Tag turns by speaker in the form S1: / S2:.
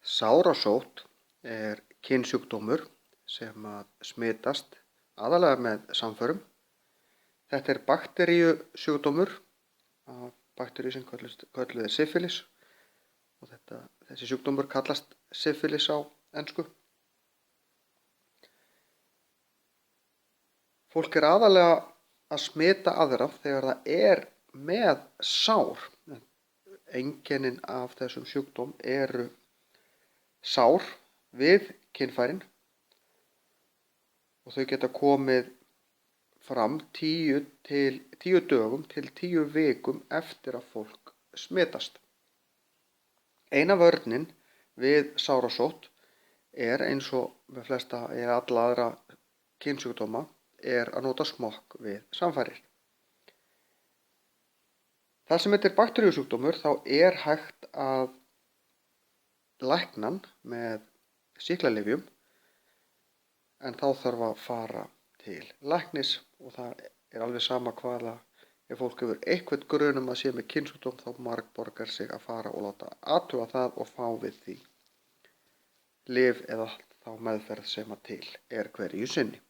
S1: Sárasótt er kynsjúkdómur sem smitast aðallega með samförum. Þetta er bakteríusjúkdómur af bakteríu sem kölluð er syfilis og þessi sjúkdómur kallast syfilis á ensku. Fólk er aðallega að smita aðra þegar það er með sár. Einkennin af þessum sjúkdóm eru sár við kynfærin og þau geta komið fram 10 dögum til 10 vikum eftir að fólk smitast. Eina vörnin við sárasótt er eins og með flesta eða alla aðra kynsjúkdóma er að nota smokk við samfarir. Þar sem þetta er bakteríusjúkdómur þá er hægt að lækna hann með sýklalyfjum en þá þarf að fara til læknis og það er alveg sama hvaða, ef fólk hefur eitthvað grun að sé með kynsjúkdóm þá margborgar sig að fara og láta athuga það og fá við því lyf eða þá meðferð sem til er hverju sinni.